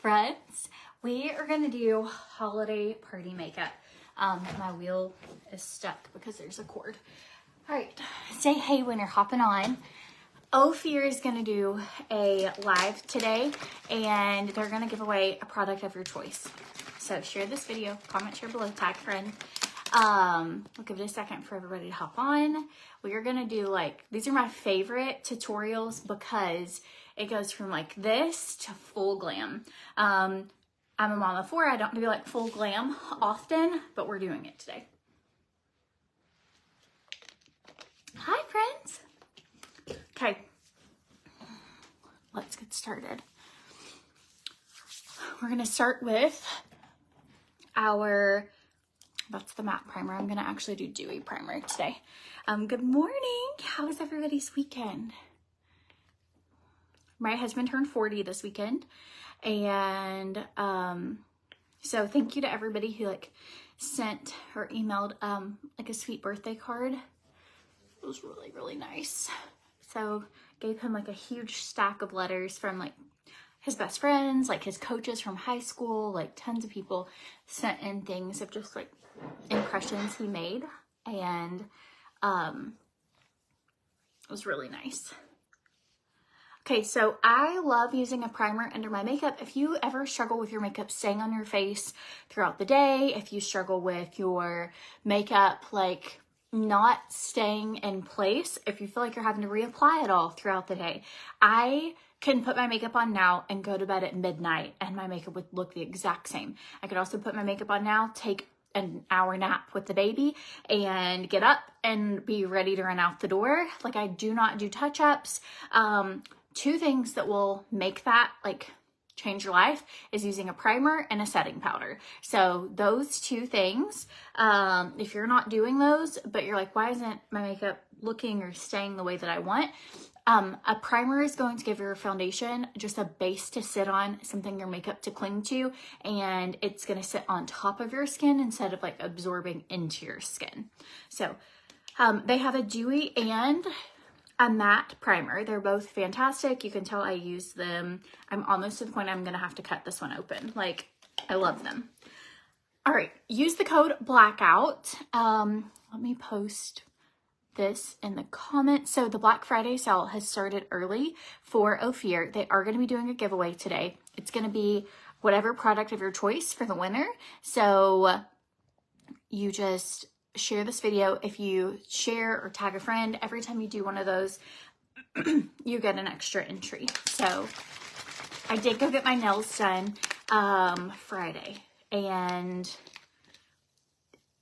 friends. We are gonna do holiday party makeup. My wheel is stuck because there's a cord. All right, say hey when you're hopping on. Ophir is gonna do a live today and they're gonna give away a product of your choice. So share this video, comment, share below, tag friend. We'll give it a second for everybody to hop on. We are gonna do these are my favorite tutorials because it goes from like this to full glam. I'm a mom of 4. I don't do full glam often, but we're doing it today. Hi friends. Okay, let's get started. We're gonna start with that's the matte primer. I'm gonna actually do dewy primer today. Good morning. How was everybody's weekend? My husband turned 40 this weekend. And so thank you to everybody who sent or emailed a sweet birthday card. It was really, really nice. So gave him a huge stack of letters from his best friends, his coaches from high school, tons of people sent in things of just impressions he made, and it was really nice. Okay, so I love using a primer under my makeup. If you ever struggle with your makeup staying on your face throughout the day, if you struggle with your makeup not staying in place, if you feel like you're having to reapply it all throughout the day, I can put my makeup on now and go to bed at midnight and my makeup would look the exact same. I could also put my makeup on now, take an hour nap with the baby, and get up and be ready to run out the door. I do not do touch-ups. 2 things that will make that change your life is using a primer and a setting powder. So those 2 things, if you're not doing those, but you're why isn't my makeup looking or staying the way that I want? A primer is going to give your foundation just a base to sit on, something your makeup to cling to, and it's going to sit on top of your skin instead of absorbing into your skin. So they have a dewy and a matte primer. They're both fantastic. You can tell I use them. I'm almost to the point I'm going to have to cut this one open. I love them. All right, use the code BLACKOUT. Let me post this in the comments. So the Black Friday sale has started early for Ophir. They are going to be doing a giveaway today. It's going to be whatever product of your choice for the winner. So you just share this video. If you share or tag a friend, every time you do one of those, you get an extra entry. So I did go get my nails done Friday, and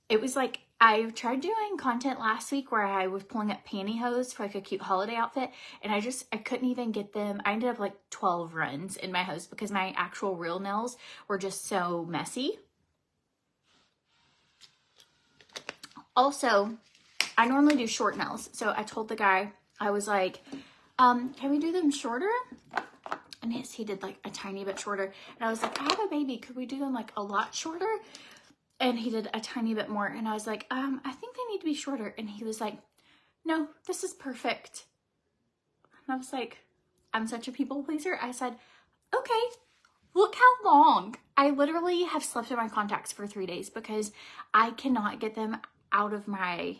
it was I tried doing content last week where I was pulling up pantyhose for a cute holiday outfit, and I couldn't even get them. I ended up 12 runs in my hose because my actual real nails were just so messy. Also, I normally do short nails. So I told the guy, I was can we do them shorter? And yes, he did a tiny bit shorter. And I was I have a baby. Could we do them a lot shorter? And he did a tiny bit more. And I was I think they need to be shorter. And he was no, this is perfect. And I was I'm such a people pleaser. I said, okay, look how long. I literally have slept in my contacts for 3 days because I cannot get them out of my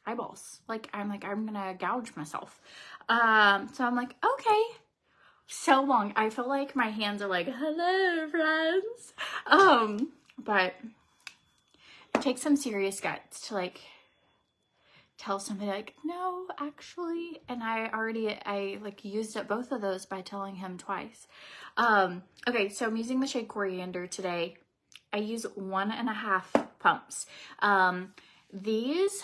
eyeballs. I'm gonna gouge myself. So I'm okay. So long. I feel my hands are hello friends. But it takes some serious guts to tell somebody no, actually. And I used up both of those by telling him twice. Okay, so I'm using the shade Coriander today. I use 1.5 pumps. These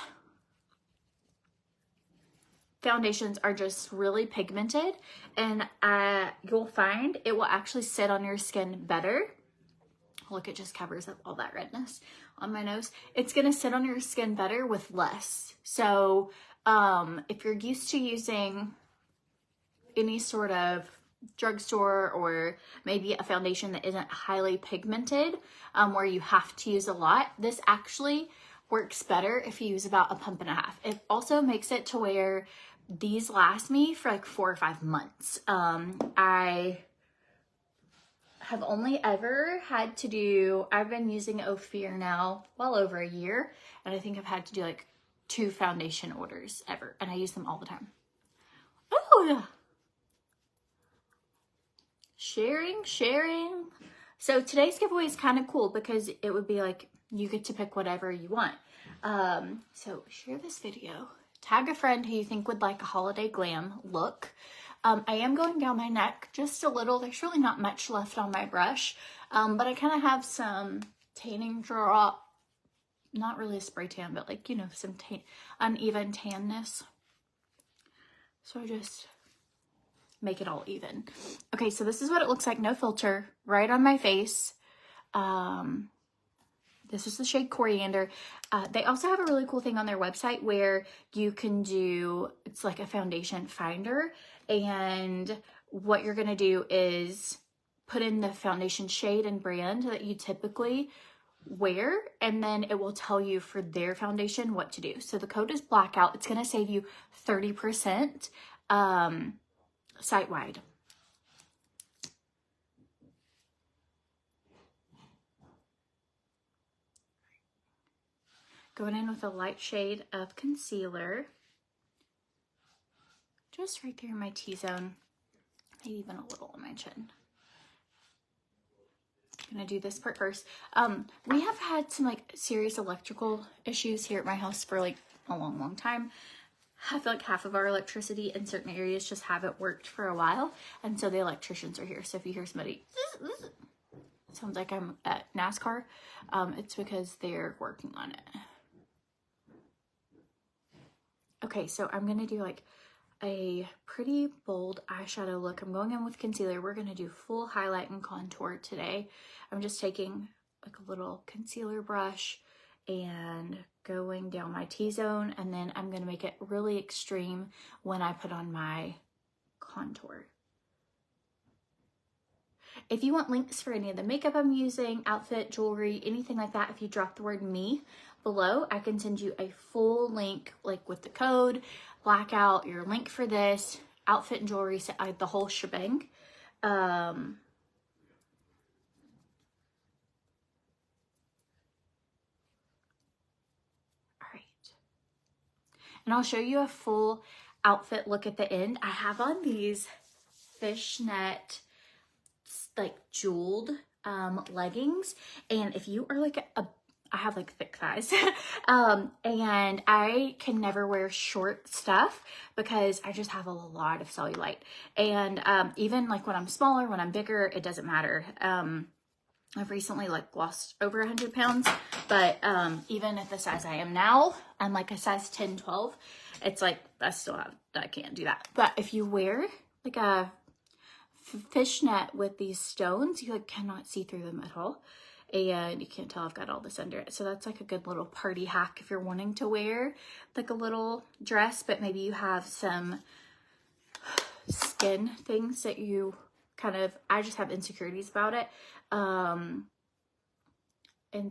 foundations are just really pigmented, and you'll find it will actually sit on your skin better. Look, it just covers up all that redness on my nose. It's gonna sit on your skin better with less. So if you're used to using any sort of drugstore or maybe a foundation that isn't highly pigmented, where you have to use a lot, this actually works better if you use about 1.5 pumps. It also makes it to where these last me for 4 or 5 months. I have only ever had to do, I've been using Ophir now well over a year, and I think I've had to do like 2 foundation orders ever, and I use them all the time. Oh, sharing. So today's giveaway is kind of cool because it would be like you get to pick whatever you want. So share this video, tag a friend who you think would like a holiday glam look. I am going down my neck just a little. There's really not much left on my brush, but I kind of have some tanning drop, not really a spray tan, but like, you know, some uneven tanness. So I just make it all even. Okay, so this is what it looks like, no filter, right on my face. This is the shade Coriander. They also have a really cool thing on their website where you can do, it's like a foundation finder, and what you're gonna do is put in the foundation shade and brand that you typically wear, and then it will tell you for their foundation what to do. So the code is blackout. It's gonna save you 30% site-wide. Going in with a light shade of concealer, just right there in my T-zone, maybe even a little on my chin. I'm gonna do this part first. We have had some like serious electrical issues here at my house for like a long time. I feel like half of our electricity in certain areas just haven't worked for a while, and so the electricians are here. So if you hear somebody, it sounds like I'm at NASCAR, it's because they're working on it. Okay, so I'm gonna do like a pretty bold eyeshadow look. I'm going in with concealer. We're gonna do full highlight and contour today. I'm just taking like a little concealer brush and going down my T-zone, and then I'm gonna make it really extreme when I put on my contour. If you want links for any of the makeup I'm using, outfit, jewelry, anything like that, if you drop the word me below, I can send you a full link, like with the code, blackout, your link for this, outfit and jewelry, so the whole shebang. All right. And I'll show you a full outfit look at the end. I have on these fishnet, like jeweled leggings, and if you are like I have like thick thighs and I can never wear short stuff because I just have a lot of cellulite, and even like when I'm smaller, when I'm bigger, it doesn't matter. I've recently like lost over 100 pounds, but even at the size I am now, I'm like a size 10, 12. It's like I can't do that. But if you wear like a fishnet with these stones, you like cannot see through them at all, and you can't tell I've got all this under it. So that's like a good little party hack if you're wanting to wear like a little dress, but maybe you have some skin things that you kind of, I just have insecurities about it, and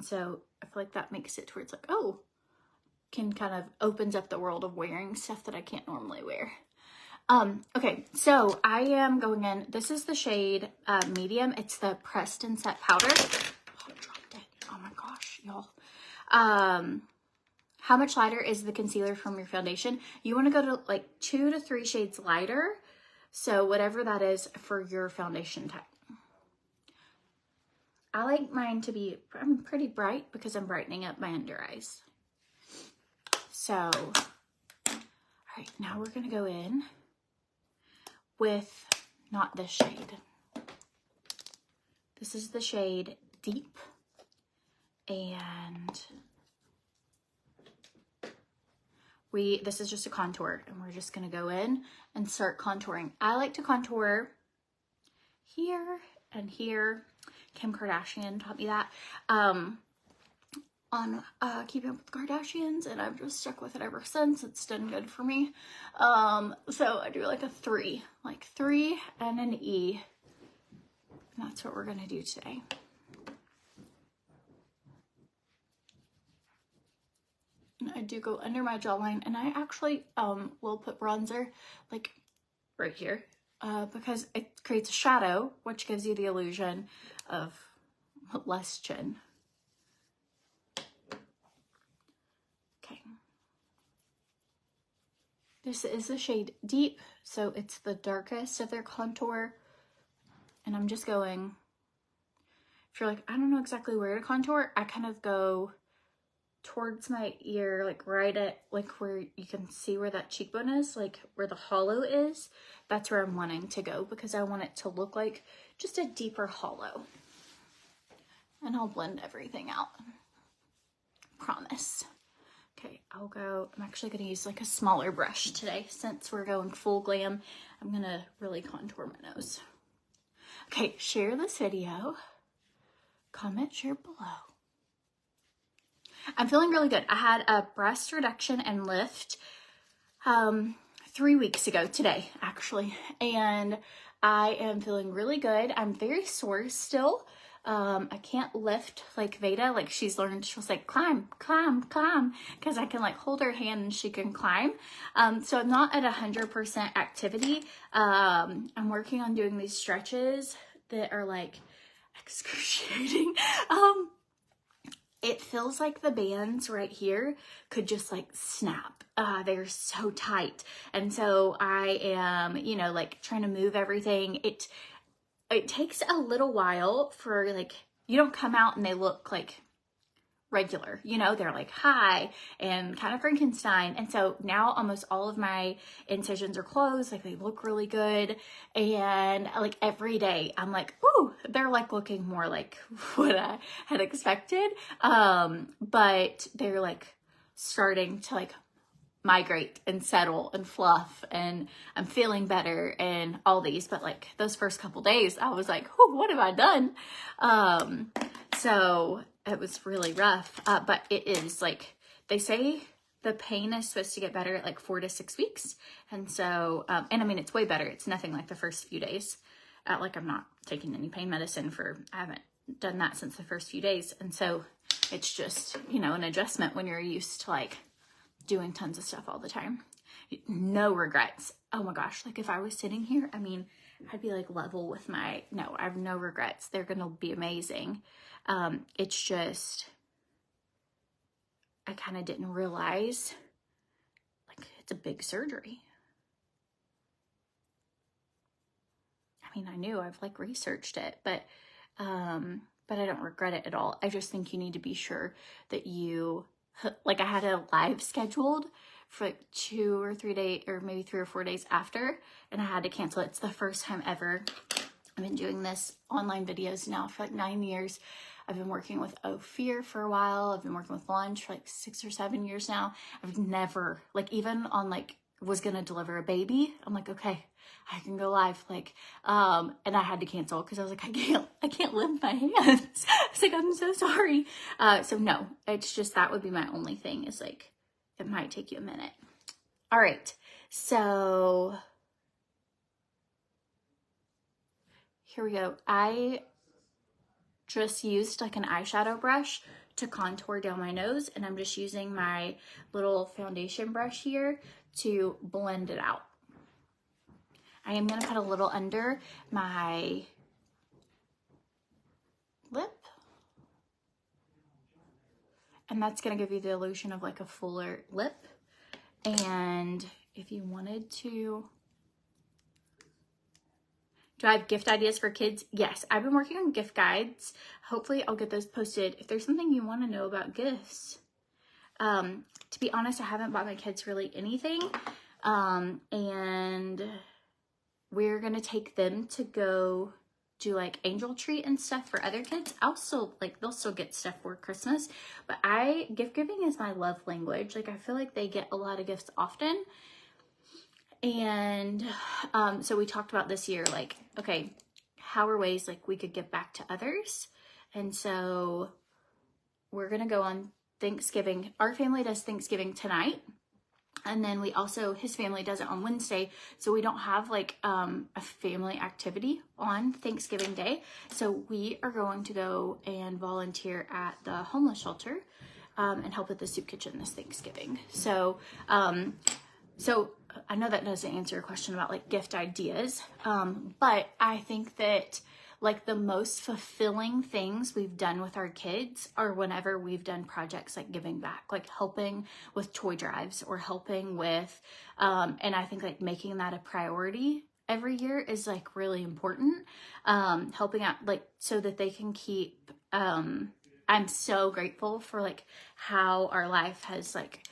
so I feel like that makes it to where it's like, oh, can kind of opens up the world of wearing stuff that I can't normally wear. Okay, so I am going in, this is the shade medium. It's the pressed and set powder. Oh, I dropped it. Oh my gosh, y'all. How much lighter is the concealer from your foundation? You want to go to like 2 to 3 shades lighter. So whatever that is for your foundation type. I like mine to be pretty bright because I'm brightening up my under eyes. So, all right, now we're gonna go in with not this shade. This is the shade Deep, and this is just a contour, and we're just gonna go in and start contouring. I like to contour here and here. Kim Kardashian taught me that on Keeping Up with the Kardashians, and I've just stuck with it ever since. It's done good for me. So I do like a 3, like 3 and an E, and that's what we're gonna do today. And I do go under my jawline, and I actually will put bronzer like right here because it creates a shadow, which gives you the illusion of less chin. Okay. This is the shade Deep, so it's the darkest of their contour. And I'm just going, if you're like, I don't know exactly where to contour, I kind of go towards my ear, like right at like where you can see where that cheekbone is, like where the hollow is. That's where I'm wanting to go because I want it to look like just a deeper hollow. And I'll blend everything out. Promise. Okay, I'll go, I'm actually going to use like a smaller brush today since we're going full glam. I'm going to really contour my nose. Okay, share this video. Comment, share below. I'm feeling really good. I had a breast reduction and lift 3 weeks ago today, actually. And I am feeling really good. I'm very sore still. I can't lift like Veda, like she's learned, she was like, climb, climb, climb, because I can like hold her hand and she can climb. So I'm not at 100% activity. I'm working on doing these stretches that are like excruciating. It feels like the bands right here could just like snap. They're so tight. And so I am, you know, like trying to move everything. It takes a little while for like, you don't come out and they look like regular, you know, they're like high and kind of Frankenstein. And so now almost all of my incisions are closed, like they look really good. And like every day I'm like, ooh, they're like looking more like what I had expected. But they're like starting to like migrate and settle and fluff, and I'm feeling better and all these. But like those first couple days I was like, oh, what have I done? So it was really rough, but it is like, they say the pain is supposed to get better at like 4 to 6 weeks. And so, and I mean, it's way better. It's nothing like the first few days. Like I'm not taking any pain medicine I haven't done that since the first few days. And so it's just, you know, an adjustment when you're used to like doing tons of stuff all the time. No regrets. Oh my gosh. Like if I was sitting here, I mean, I'd be like level with I have no regrets. They're going to be amazing. It's just, I kind of didn't realize like it's a big surgery. I mean, I knew, I've like researched it, but I don't regret it at all. I just think you need to be sure that you, like I had a live scheduled for like 2 or 3 days, or maybe 3 or 4 days after, and I had to cancel it. It's the first time ever. I've been doing this online videos now for like 9 years. I've been working with Ophir for a while. I've been working with Lunch for like 6 or 7 years now. I've never, like even on like, was gonna deliver a baby, I'm like, okay, I can go live, like, and I had to cancel because I was like, I can't lift my hands. I was like, I'm so sorry. So no, it's just, that would be my only thing, is like, it might take you a minute. All right, so here we go. I just used like an eyeshadow brush to contour down my nose, and I'm just using my little foundation brush here to blend it out. I am going to put a little under my lip, and that's going to give you the illusion of like a fuller lip. And if you wanted to, do I have gift ideas for kids? Yes, I've been working on gift guides. Hopefully I'll get those posted. If there's something you want to know about gifts, to be honest, I haven't bought my kids really anything. And we're going to take them to go do like angel treat and stuff for other kids. I'll still like, they'll still get stuff for Christmas, but gift giving is my love language. Like I feel like they get a lot of gifts often. And so we talked about this year, like, okay, how are ways like we could give back to others? And so we're going to go on Thanksgiving. Our family does Thanksgiving tonight. And then we also, his family does it on Wednesday. So we don't have like a family activity on Thanksgiving Day. So we are going to go and volunteer at the homeless shelter and help with the soup kitchen this Thanksgiving. So So I know that doesn't answer your question about like gift ideas, but I think that like the most fulfilling things we've done with our kids are whenever we've done projects like giving back, like helping with toy drives or helping with, and I think like making that a priority every year is like really important. Helping out like so that they can keep, I'm so grateful for like how our life has like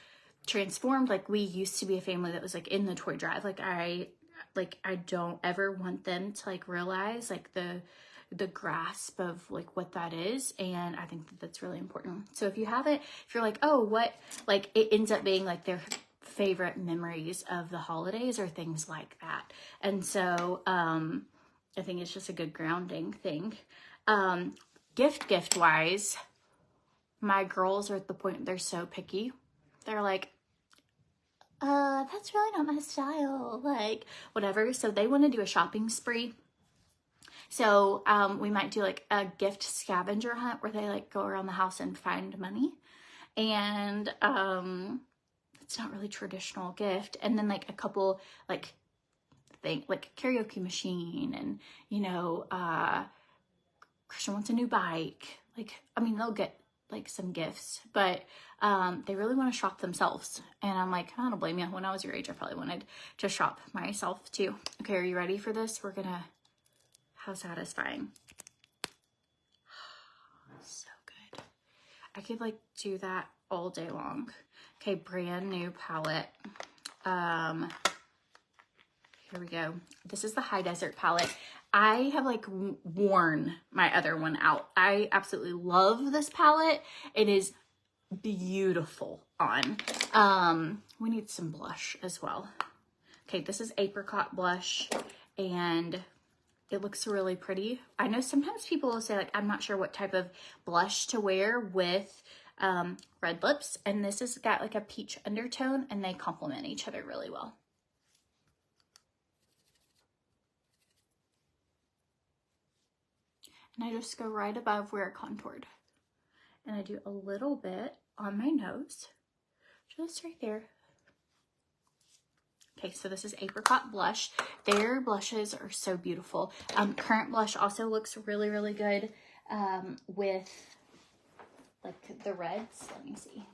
transformed. Like we used to be a family that was like in the toy drive. I don't ever want them to like realize like the grasp of like what that is, and I think that that's really important. So if you have it, if you're like, oh, what, like it ends up being like their favorite memories of the holidays or things like that. And so I think it's just a good grounding thing. Gift wise, my girls are at the point they're so picky. They're like, that's really not my style, like whatever. So they want to do a shopping spree. So we might do like a gift scavenger hunt where they like go around the house and find money. And it's not really traditional gift. And then like a couple like like karaoke machine, and you know, Christian wants a new bike. Like, I mean, they'll get like some gifts, but they really want to shop themselves. And I'm like, I don't blame you. When I was your age, I probably wanted to shop myself too. Okay, are you ready for this? We're gonna, how satisfying. So good. I could like do that all day long. Okay, brand new palette. Here we go. This is the High Desert palette. I have like worn my other one out. I absolutely love this palette. It is beautiful on. We need some blush as well. Okay, this is apricot blush, and it looks really pretty. I know sometimes people will say like, I'm not sure what type of blush to wear with red lips, and this has got like a peach undertone, and they complement each other really well. And I just go right above where it contoured. And I do a little bit on my nose, just right there. Okay, so this is apricot blush. Their blushes are so beautiful. Current blush also looks really, really good with like the reds. Let me see.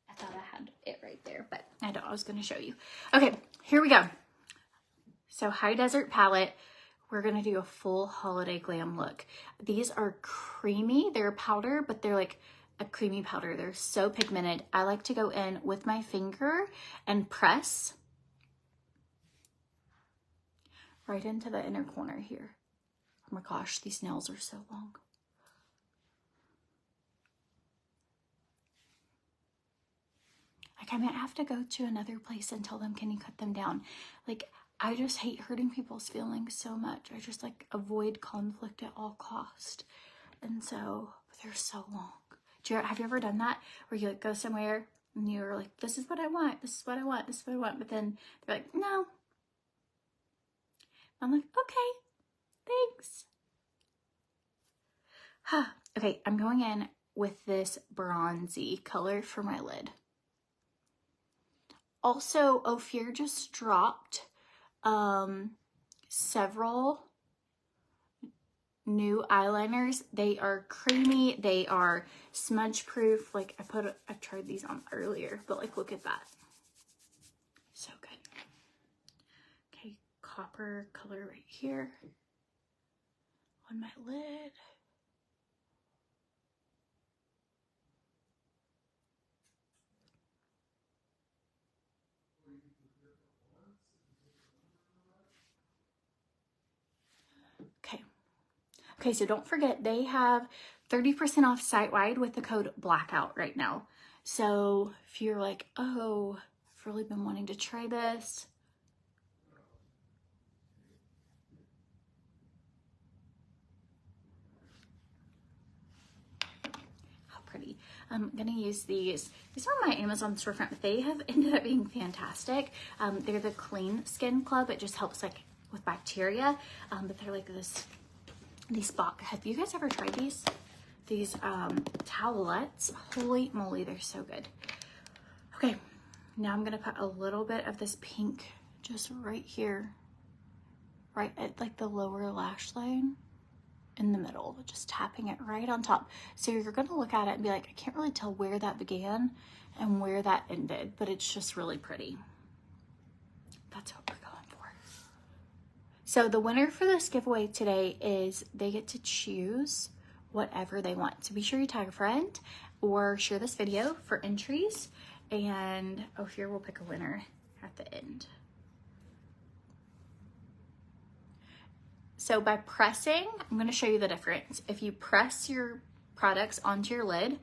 I thought I had it right there, but I don't. I was going to show you. Okay, here we go. So High Desert palette, we're going to do a full holiday glam look. These are creamy. They're powder, but they're like a creamy powder. They're so pigmented. I like to go in with my finger and press right into the inner corner here. Oh my gosh, these nails are so long. Like I might have to go to another place and tell them, can you cut them down? Like, I just hate hurting people's feelings so much. I just like avoid conflict at all cost. And so they're so long. Have you ever done that? Where you like go somewhere and you're like, this is what I want. This is what I want. This is what I want. But then they're like, no. I'm like, okay, thanks. Okay, I'm going in with this bronzy color for my lid. Also, Ophir just dropped several new eyeliners. They are creamy, they are smudge proof. Like I tried these on earlier, but like look at that, so good. Okay, copper color right here on my lid. Okay, so don't forget, they have 30% off site-wide with the code BLACKOUT right now. So if you're like, oh, I've really been wanting to try this. How pretty. I'm gonna use these. These are on my Amazon storefront, but they have ended up being fantastic. They're the Clean Skin Club. It just helps like with bacteria, but they're like these box. Have you guys ever tried these? these towelettes. Holy moly, they're so good. Okay, now I'm gonna put a little bit of this pink just right here, right at like the lower lash line in the middle, just tapping it right on top. So you're gonna look at it and be like, I can't really tell where that began and where that ended, but it's just really pretty. That's what we're going for. So the winner for this giveaway today is they get to choose whatever they want. So be sure you tag a friend or share this video for entries. And here we'll pick a winner at the end. So by pressing, I'm going to show you the difference. If you press your products onto your lid,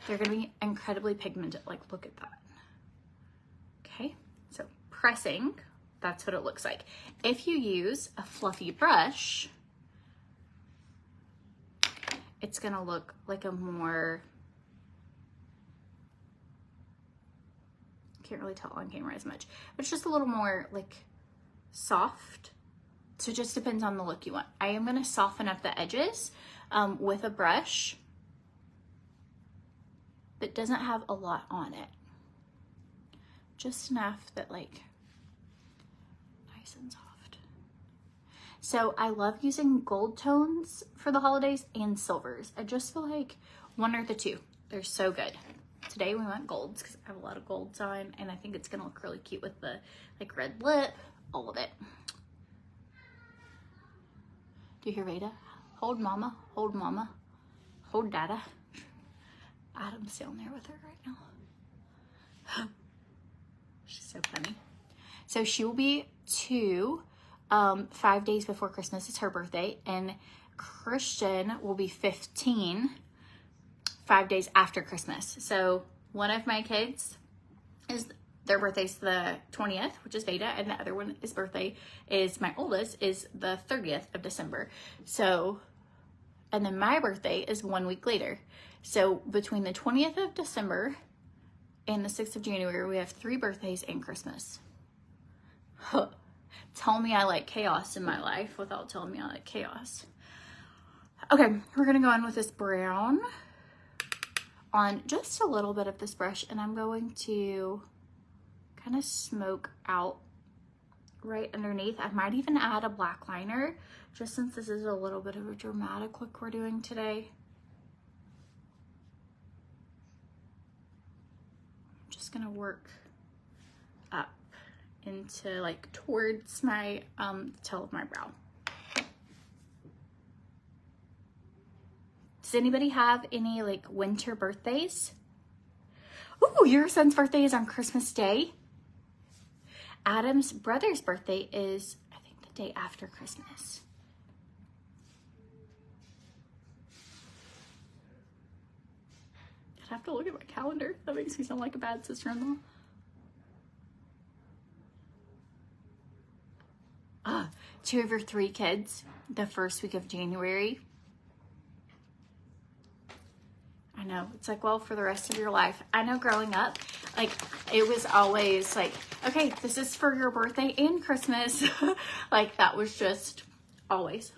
they're going to be incredibly pigmented. Like, look at that. Okay, so pressing, that's what it looks like. If you use a fluffy brush, it's going to look like a more, can't really tell on camera as much, but it's just a little more like soft. So it just depends on the look you want. I am going to soften up the edges with a brush that doesn't have a lot on it. Just enough that like nice and soft. So I love using gold tones for the holidays and silvers. I just feel like one or the two. They're so good. Today we went golds because I have a lot of golds on, and I think it's gonna look really cute with the like red lip, all of it. Do you hear Veda? Hold mama, hold mama, hold dada. Adam's down there with her right now. She's so funny. So she will be 5 days before Christmas. It's her birthday, and Christian will be 15 5 days after Christmas. So one of my kids their birthday's the 20th, which is Veda, and the other one, his birthday is, my oldest, is the 30th of December. So, and then my birthday is 1 week later. So between the 20th of December and the 6th of January, we have 3 birthdays and Christmas. Huh. Tell me I like chaos in my life without telling me I like chaos. Okay, we're gonna go in with this brown on just a little bit of this brush, and I'm going to kind of smoke out right underneath. I might even add a black liner, just since this is a little bit of a dramatic look we're doing today. I'm just gonna work up into like towards my tail of my brow. Does anybody have any like winter birthdays? Ooh, your son's birthday is on Christmas Day. Adam's brother's birthday is, I think, the day after Christmas. I'd have to look at my calendar. That makes me sound like a bad sister-in-law. Ah, 2 of your 3 kids, the first week of January. I know, it's like, well, for the rest of your life. I know growing up, like, it was always like, okay, this is for your birthday and Christmas. Like, that was just always.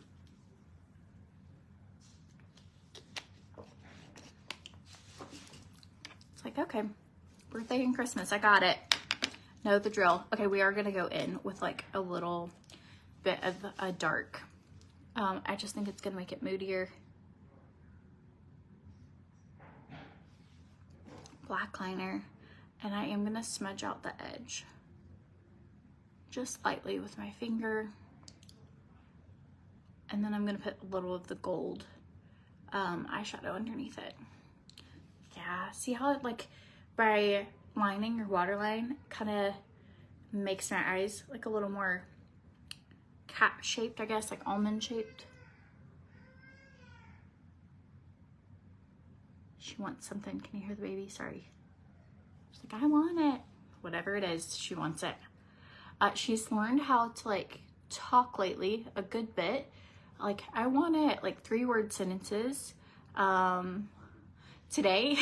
It's like, okay, birthday and Christmas, I got it. Know the drill. Okay, we are gonna go in with like a little bit of a dark. I just think it's gonna make it moodier. Black liner, and I am gonna smudge out the edge just lightly with my finger, and then I'm gonna put a little of the gold eyeshadow underneath it. Yeah, see how it, like, by lining your waterline, kind of makes my eyes like a little more cat shaped, I guess, like almond shaped. She wants something. Can you hear the baby? Sorry. She's like, I want it. Whatever it is, she wants it. She's learned how to like talk lately a good bit. Like, I want it, like 3-word sentences today.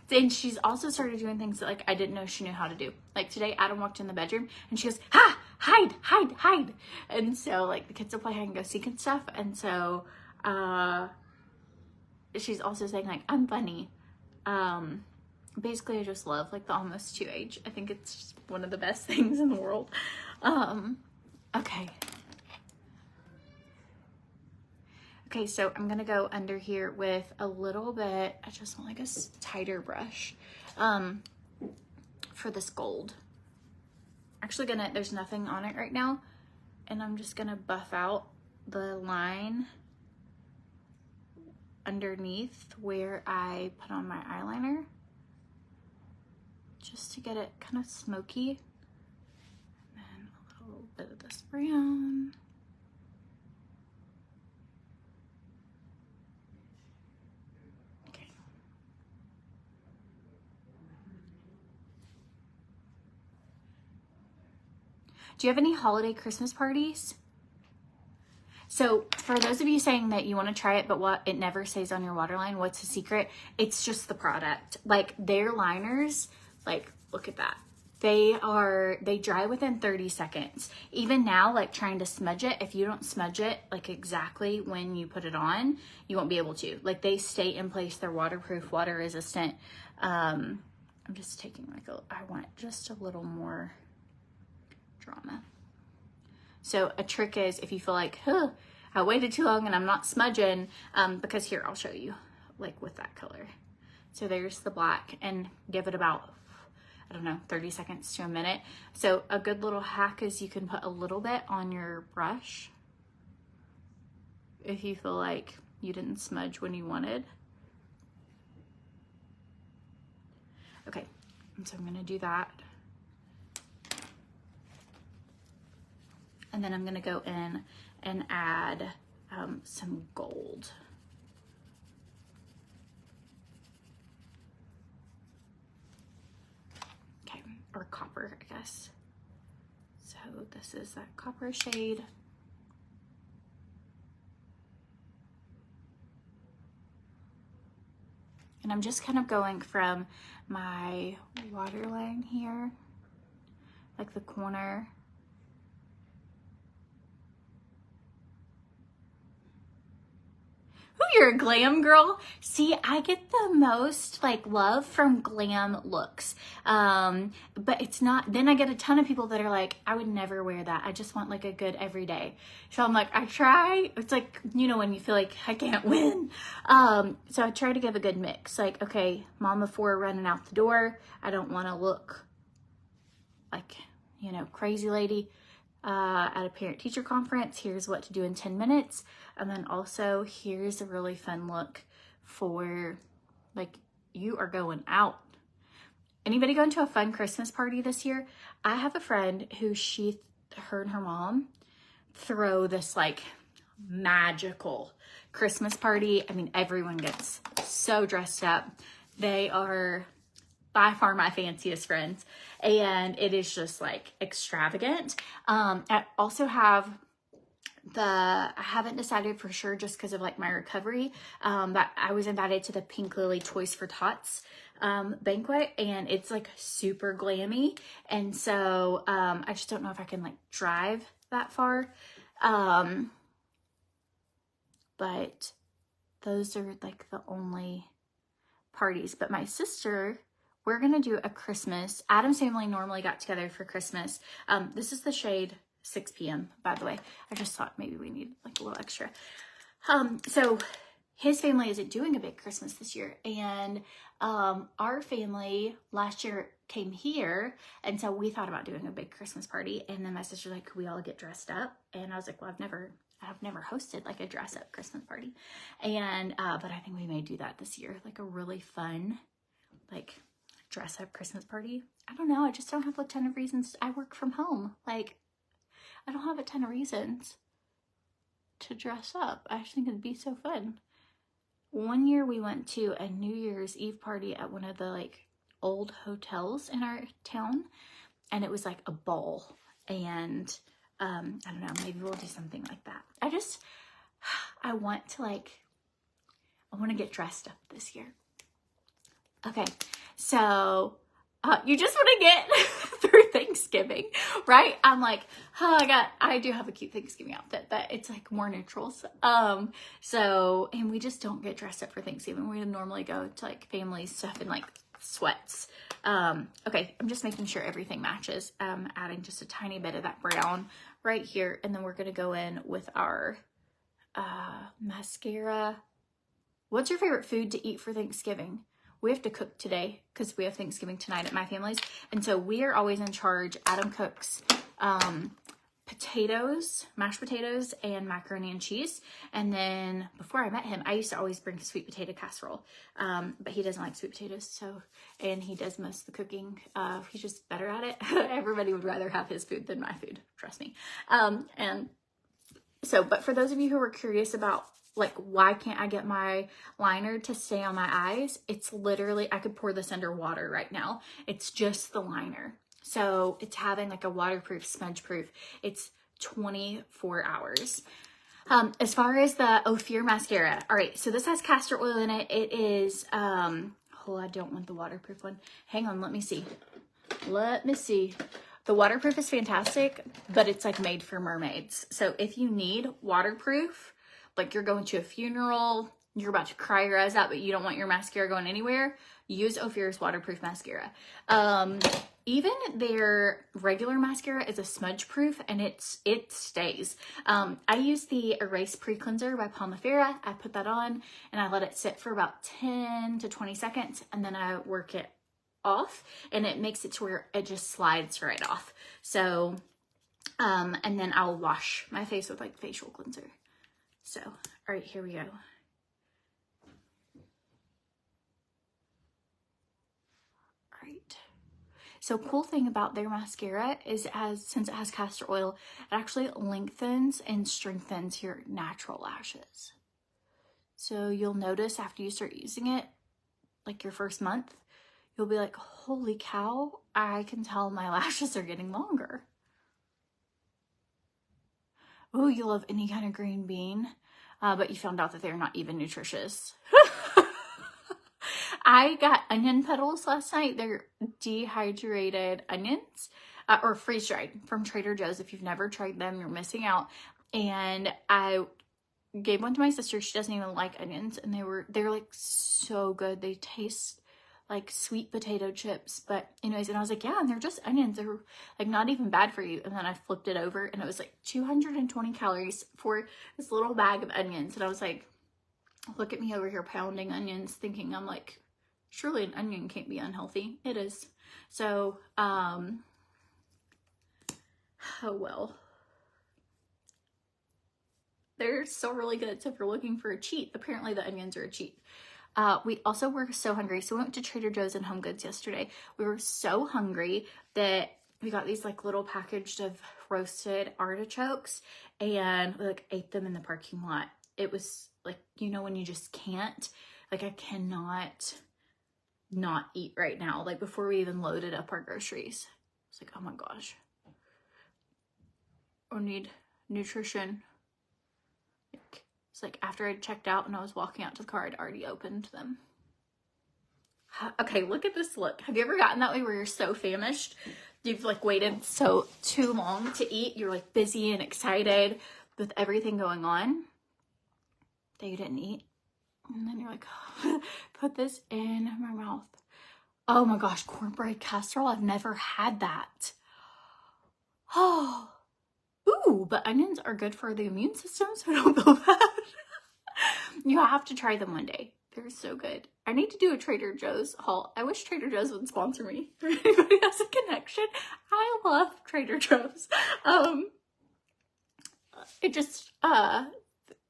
And she's also started doing things that like I didn't know she knew how to do. Like today, Adam walked in the bedroom and she goes, ha, hide, hide, hide. And so like the kids will play hide and go seek and stuff. And so she's also saying like, I'm funny. Basically I just love like the almost 2 age. I think it's just one of the best things in the world. Okay. Okay, so I'm gonna go under here with a little bit, I just want like a tighter brush for this gold. Actually there's nothing on it right now, and I'm just gonna buff out the line underneath where I put on my eyeliner, just to get it kind of smoky. And then a little bit of this brown. Okay. Do you have any holiday Christmas parties? So for those of you saying that you want to try it, but what it never stays on your waterline, what's the secret? It's just the product. Like their liners, like look at that. They dry within 30 seconds. Even now, like trying to smudge it, if you don't smudge it like exactly when you put it on, you won't be able to. Like they stay in place, they're waterproof, water resistant. I'm just taking like I want just a little more drama. So a trick is if you feel like, huh, I waited too long and I'm not smudging, because here, I'll show you like with that color. So there's the black, and give it about, I don't know, 30 seconds to a minute. So a good little hack is you can put a little bit on your brush if you feel like you didn't smudge when you wanted. Okay, and so I'm gonna do that. And then I'm gonna go in and add some gold. Okay, or copper, I guess. So this is that copper shade. And I'm just kind of going from my waterline here, like the corner. Ooh, you're a glam girl. See, I get the most like love from glam looks. But it's not, then I get a ton of people that are like, I would never wear that. I just want like a good everyday. So I'm like, I try. It's like, you know, when you feel like I can't win. So I try to give a good mix. Like, okay, mom of 4 running out the door. I don't want to look like, you know, crazy lady. At a parent-teacher conference, here's what to do in 10 minutes. And then also, here's a really fun look for, like, you are going out. Anybody going to a fun Christmas party this year? I have a friend who her and her mom throw this, like, magical Christmas party. I mean, everyone gets so dressed up. They are by far my fanciest friends, and it is just like extravagant. I also have I haven't decided for sure just because of like my recovery, but I was invited to the Pink Lily Toys for Tots banquet, and it's like super glammy, and so I just don't know if I can like drive that far, but those are like the only parties. But my sister, we're gonna do a Christmas. Adam's family normally got together for Christmas. This is the shade 6 p.m. by the way. I just thought maybe we need like a little extra. So his family isn't doing a big Christmas this year, and our family last year came here, and so we thought about doing a big Christmas party. And then my sister's like, could we all get dressed up? And I was like, well, I've never hosted like a dress up Christmas party, and but I think we may do that this year, like a really fun like dress up Christmas party. I don't know, I just don't have a ton of reasons. I work from home, like I don't have a ton of reasons to dress up. I just think it'd be so fun. One year we went to a New Year's Eve party at one of the like old hotels in our town, and it was like a ball, and I don't know, maybe we'll do something like that. I want to get dressed up this year. Okay, so you just want to get through Thanksgiving. right? I'm like, oh, I do have a cute Thanksgiving outfit, but it's like more neutrals. So, and we just don't get dressed up for Thanksgiving. We normally go to like family stuff in like sweats. Okay, I'm just making sure everything matches. Adding just a tiny bit of that brown right here. And then we're going to go in with our mascara. What's your favorite food to eat for Thanksgiving? We have to cook today because we have Thanksgiving tonight at my family's. And so we are always in charge. Adam cooks potatoes, mashed potatoes, and macaroni and cheese. And then before I met him, I used to always bring sweet potato casserole. But he doesn't like sweet potatoes. So, and he does most of the cooking. He's just better at it. Everybody would rather have his food than my food. Trust me. And so, but for those of you who were curious about like, why can't I get my liner to stay on my eyes? It's literally, I could pour this under water right now. It's just the liner. So it's having like a waterproof, smudge proof. It's 24 hours. As far as the Ophir mascara. All right. So this has castor oil in it. It is, oh, I don't want the waterproof one. Hang on. Let me see. The waterproof is fantastic, but it's like made for mermaids. So if you need waterproof, like you're going to a funeral, you're about to cry your eyes out, but you don't want your mascara going anywhere, use Ophir's waterproof mascara. Even their regular mascara is a smudge proof and it stays. I use the Erase Pre-Cleanser by POMIFERA. I put that on and I let it sit for about 10 to 20 seconds and then I work it off and it makes it to where it just slides right off. So, and then I'll wash my face with like facial cleanser. So, all right, here we go. All right. So cool thing about their mascara is since it has castor oil, it actually lengthens and strengthens your natural lashes. So you'll notice after you start using it, like your first month, you'll be like, holy cow, I can tell my lashes are getting longer. Oh, you love any kind of green bean, but you found out that they're not even nutritious. I got onion petals last night. They're dehydrated onions, or freeze-dried from Trader Joe's. If you've never tried them, you're missing out. And I gave one to my sister. She doesn't even like onions, and they're like so good. They taste like sweet potato chips, but anyways, and I was like, yeah, and they're just onions. They're like not even bad for you. And then I flipped it over and it was like 220 calories for this little bag of onions. And I was like, look at me over here pounding onions, thinking I'm like, surely an onion can't be unhealthy. It is. So, oh well. They're still really good. So if you're looking for a cheat, apparently the onions are a cheat. We also were so hungry. So we went to Trader Joe's and Home Goods yesterday. We were so hungry that we got these like little packaged of roasted artichokes and we like ate them in the parking lot. It was like, you know, when you just can't, like I cannot not eat right now. Like before we even loaded up our groceries. It's like, oh my gosh. I need nutrition. It's like after I checked out and I was walking out to the car, I'd already opened them. Okay, look at this look. Have you ever gotten that way where you're so famished? You've like waited too long to eat. You're like busy and excited with everything going on that you didn't eat. And then you're like, oh, put this in my mouth. Oh my gosh, cornbread casserole. I've never had that. Oh. Ooh, but onions are good for the immune system, so don't feel bad. You have to try them one day. They're so good. I need to do a Trader Joe's haul. I wish Trader Joe's would sponsor me. If anybody has a connection, I love Trader Joe's.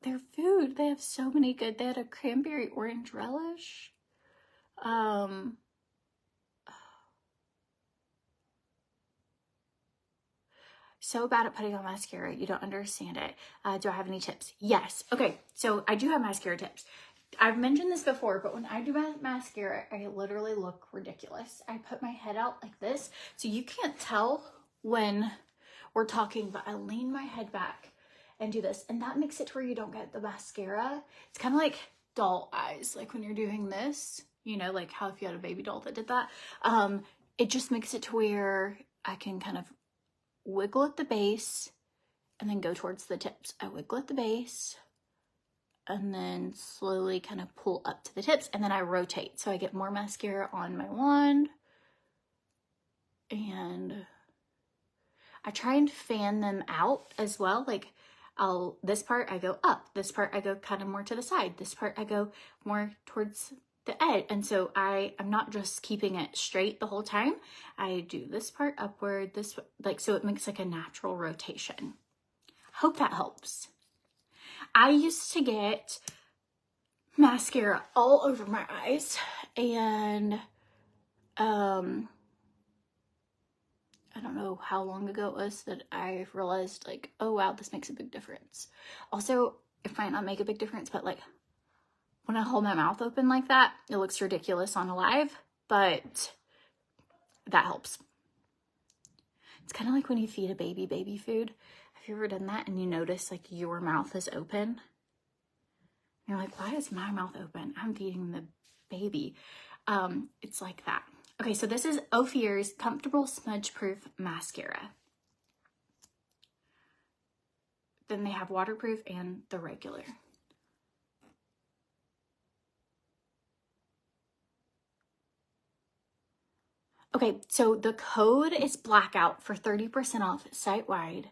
Their food, they have so many good. They had a cranberry orange relish. So bad at putting on mascara. You don't understand it. Do I have any tips? Yes. Okay. So I do have mascara tips. I've mentioned this before, but when I do my mascara, I literally look ridiculous. I put my head out like this. So you can't tell when we're talking, but I lean my head back and do this. And that makes it to where you don't get the mascara. It's kind of like doll eyes. Like when you're doing this, you know, like how if you had a baby doll that did that, it just makes it to where I can kind of wiggle at the base and then go towards the tips. I wiggle at the base and then slowly kind of pull up to the tips, and then I rotate. So I get more mascara on my wand, and I try and fan them out as well. Like this part I go up, this part I go kind of more to the side, this part I go more towards the edge. And so I'm not just keeping it straight the whole time. I do this part upward, this, like, so it makes like a natural rotation. Hope that helps. I used to get mascara all over my eyes, and I don't know how long ago it was that I realized, like, oh wow, this makes a big difference. Also, it might not make a big difference, but like when I hold my mouth open like that, it looks ridiculous on a live, but that helps. It's kind of like when you feed a baby food. Have you ever done that and you notice like your mouth is open? You're like, why is my mouth open? I'm feeding the baby. It's like that. Okay, so this is Ophir's Comfortable Smudge Proof Mascara. Then they have waterproof and the regular. Okay, so the code is blackout for 30% off site-wide.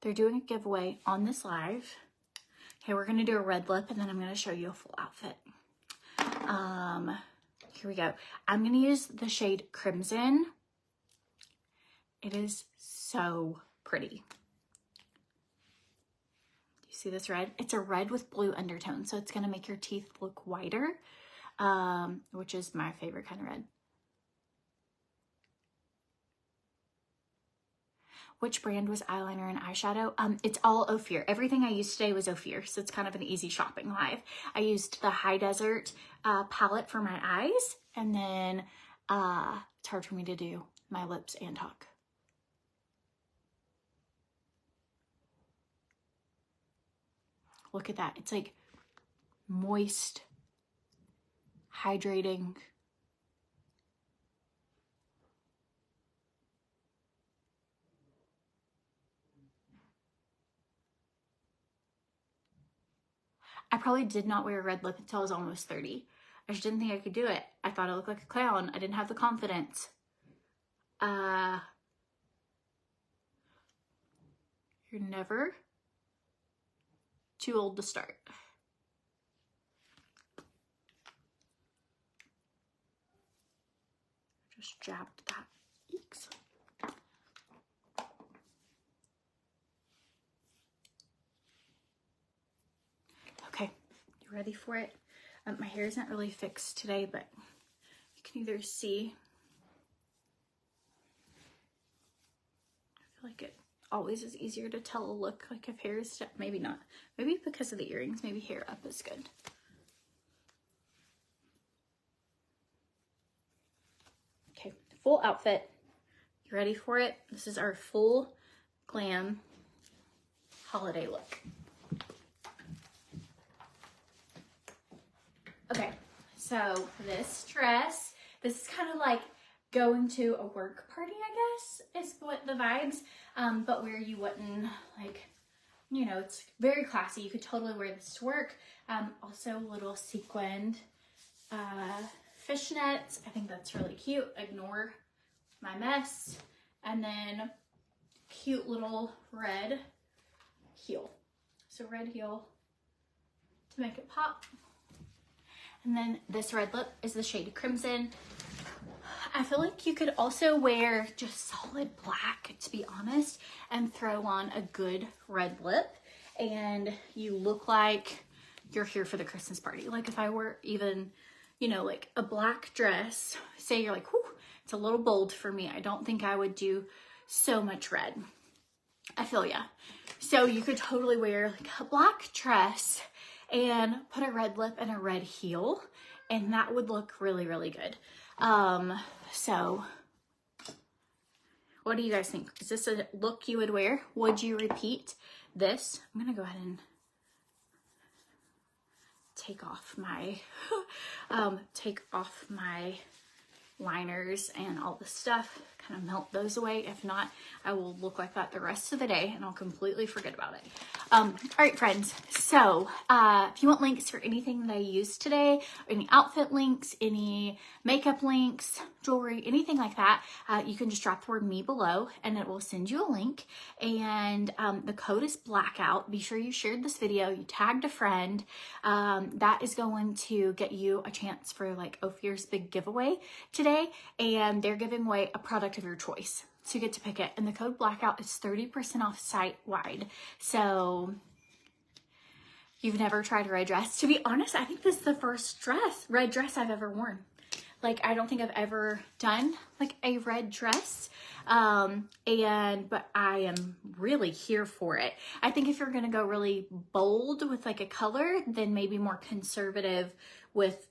They're doing a giveaway on this live. Okay, we're gonna do a red lip and then I'm gonna show you a full outfit. Here we go. I'm gonna use the shade Crimson. It is so pretty. You see this red? It's a red with blue undertone, so it's gonna make your teeth look whiter, which is my favorite kind of red. Which brand was eyeliner and eyeshadow? It's all Ophir. Everything I used today was Ophir, so it's kind of an easy shopping live. I used the High Desert palette for my eyes, and then it's hard for me to do my lips and talk. Look at that. It's like moist, hydrating. I probably did not wear a red lip until I was almost 30. I just didn't think I could do it. I thought I looked like a clown. I didn't have the confidence. You're never too old to start. Just jabbed that. Eeks. Okay, you ready for it? My hair isn't really fixed today, but you can either see. I feel like it always is easier to tell a look, like if hair is, maybe not. Maybe because of the earrings, maybe hair up is good. Okay, full outfit. You ready for it? This is our full glam holiday look. Okay, so this dress, this is kind of like going to a work party, I guess, is what the vibes, but where you wouldn't, like, you know, it's very classy. You could totally wear this to work. Also little sequined fishnets. I think that's really cute. Ignore my mess. And then cute little red heel. So red heel to make it pop. And then this red lip is the shade Crimson. I feel like you could also wear just solid black, to be honest, and throw on a good red lip, and you look like you're here for the Christmas party. Like if I were even, you know, like a black dress, say you're like, whew, it's a little bold for me. I don't think I would do so much red. I feel ya. So you could totally wear like a black dress and put a red lip and a red heel, and that would look really, really good. So what do you guys think? Is this a look you would wear? Would you repeat this? I'm gonna go ahead and take off my liners and all the stuff, kind of melt those away. If not, I will look like that the rest of the day and I'll completely forget about it. All right, friends. So if you want links for anything that I used today, any outfit links, any makeup links, jewelry, anything like that, you can just drop the word me below and it will send you a link. And the code is blackout. Be sure you shared this video, you tagged a friend. That is going to get you a chance for like Ophir's big giveaway today. And they're giving away a product of your choice. So you get to pick it. And the code blackout is 30% off site-wide. So you've never tried a red dress. To be honest, I think this is the first red dress I've ever worn. Like, I don't think I've ever done like a red dress. But I am really here for it. I think if you're going to go really bold with like a color, then maybe more conservative with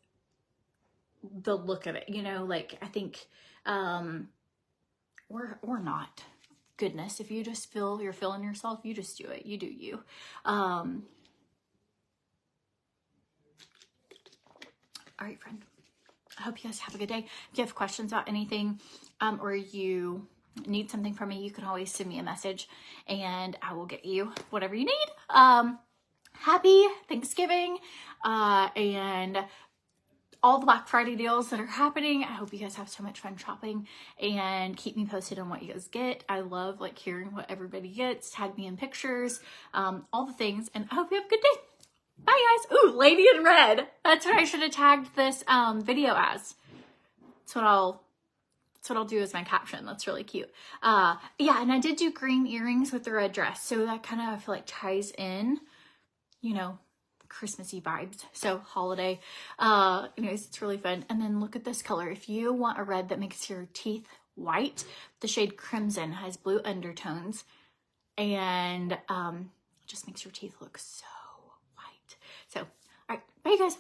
the look of it, you know, like I think, or not. Goodness, if you just feel you're feeling yourself, you just do it. You do you. All right, friend. I hope you guys have a good day. If you have questions about anything, or you need something from me, you can always send me a message and I will get you whatever you need. Happy Thanksgiving, and all the Black Friday deals that are happening. I hope you guys have so much fun shopping and keep me posted on what you guys get. I love like hearing what everybody gets. Tag me in pictures, all the things, and I hope you have a good day. Bye guys. Ooh, Lady in Red. That's what I should have tagged this video as. That's what I'll do as my caption. That's really cute. Yeah, and I did do green earrings with the red dress. So that kind of, I feel like, ties in, you know, Christmassy vibes. So holiday. Anyways, it's really fun. And then look at this color. If you want a red that makes your teeth white, the shade Crimson has blue undertones and just makes your teeth look so white. So, all right. Bye, you guys.